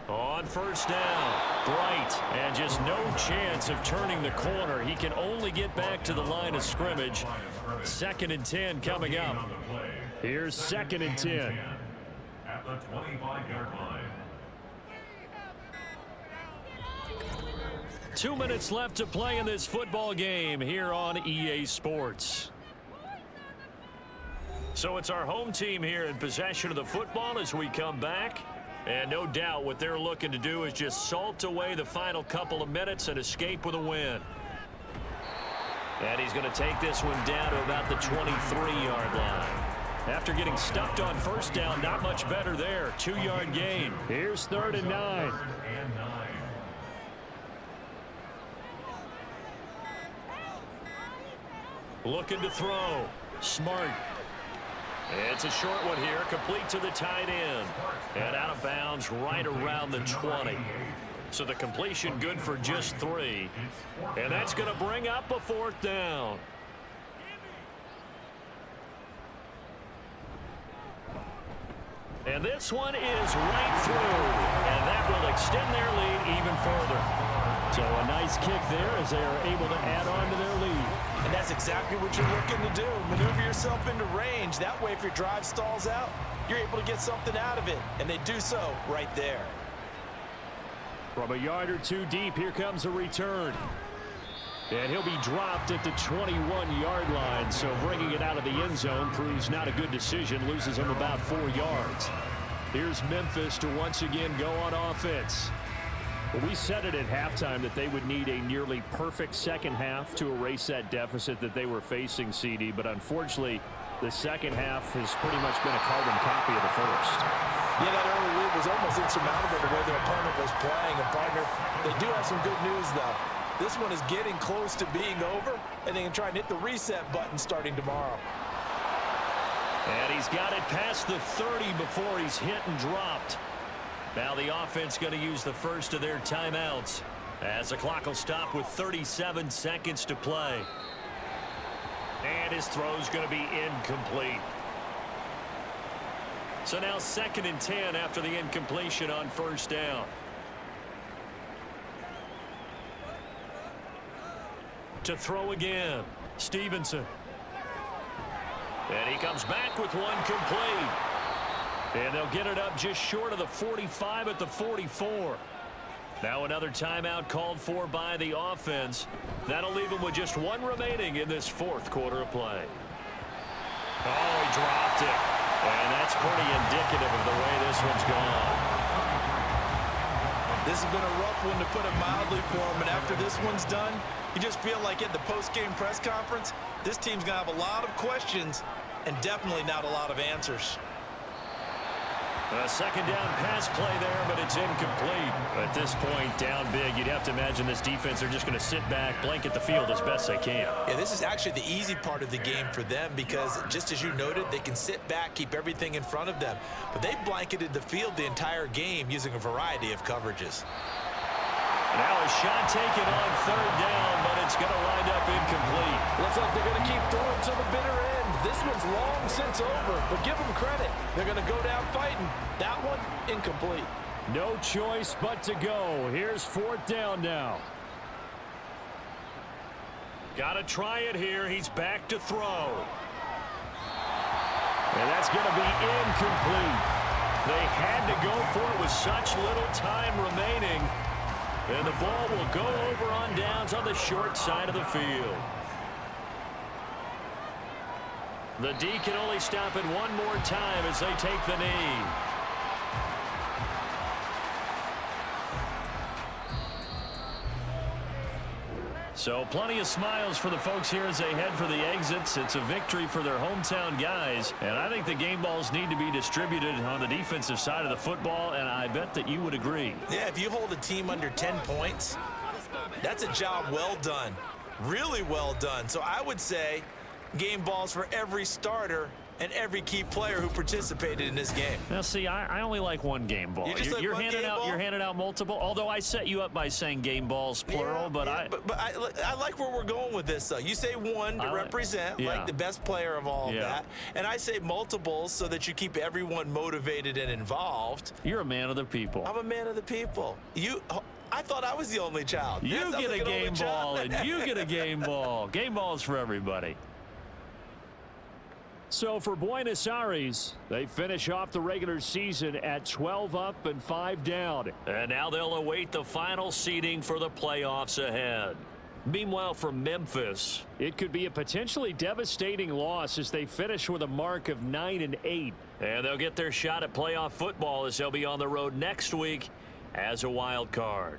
On first down, Bright, and just no chance of turning the corner. He can only get back to the line of scrimmage. 2nd and 10 coming up. Here's 2nd and 10. At the 25-yard line. 2 minutes left to play in this football game here on EA Sports. So it's our home team here in possession of the football as we come back. And no doubt what they're looking to do is just salt away the final couple of minutes and escape with a win. And he's going to take this one down to about the 23-yard line. After getting stuffed on first down, not much better there. 2-yard gain. Here's 3rd and 9. Looking to throw. Smart. It's a short one here, complete to the tight end. And out of bounds right around the 20. So the completion good for just 3. And that's going to bring up a 4th down. And this one is right through. And that will extend their lead even further. So a nice kick there as they are able to add on to their lead. And that's exactly what you're looking to do. Maneuver yourself into range. That way, if your drive stalls out, you're able to get something out of it. And they do so right there. From a yard or 2 deep, here comes a return. And he'll be dropped at the 21-yard line. So bringing it out of the end zone proves not a good decision. Loses him about 4 yards. Here's Memphis to once again go on offense. Well, we said it at halftime that they would need a nearly perfect second half to erase that deficit that they were facing, CD. But unfortunately, the second half has pretty much been a carbon copy of the first. Yeah, that early lead was almost insurmountable the way their opponent was playing. And, partner, they do have some good news, though. This one is getting close to being over, and they can try and hit the reset button starting tomorrow. And he's got it past the 30 before he's hit and dropped. Now the offense going to use the first of their timeouts as the clock will stop with 37 seconds to play. And his throw's going to be incomplete. So now 2nd and 10 after the incompletion on first down. To throw again, Stevenson. And he comes back with one complete. And they'll get it up just short of the 45 at the 44. Now another timeout called for by the offense. That'll leave them with just 1 remaining in this 4th quarter of play. Oh, he dropped it. And that's pretty indicative of the way this one's gone. This has been a rough one, to put it mildly, for them. And after this one's done, you just feel like at the post-game press conference, this team's going to have a lot of questions and definitely not a lot of answers. A second down pass play there, but it's incomplete. At this point, down big, you'd have to imagine this defense are just going to sit back, blanket the field as best they can. Yeah, this is actually the easy part of the game for them because, just as you noted, they can sit back, keep everything in front of them. But they've blanketed the field the entire game using a variety of coverages. Now a shot taken on third down, but it's going to wind up incomplete. Looks like they're going to keep throwing to the bitter end. This one's long since over, but give them credit. They're going to go down fighting. That one, incomplete. No choice but to go. Here's fourth down now. Got to try it here. He's back to throw. And that's going to be incomplete. They had to go for it with such little time remaining. And the ball will go over on downs on the short side of the field. The D can only stop it one more time as they take the knee. So plenty of smiles for the folks here as they head for the exits. It's a victory for their hometown guys. And I think the game balls need to be distributed on the defensive side of the football, and I bet that you would agree. Yeah, if you hold a team under 10 points, that's a job well done. Really well done. So I would say game balls for every starter and every key player who participated in this game. Now, see, I only like one game ball. You're handing out multiple. Although I set you up by saying game balls plural, but I like where we're going with this, though. You say one to represent, like the best player of all of that, and I say multiples so that you keep everyone motivated and involved. You're a man of the people. I'm a man of the people. I thought I was the only child. You get a game ball, and you get a game ball. Game balls for everybody. So for Buenos Aires, they finish off the regular season at 12 up and 5 down. And now they'll await the final seeding for the playoffs ahead. Meanwhile, for Memphis, it could be a potentially devastating loss as they finish with a mark of 9-8. And they'll get their shot at playoff football as they'll be on the road next week as a wild card.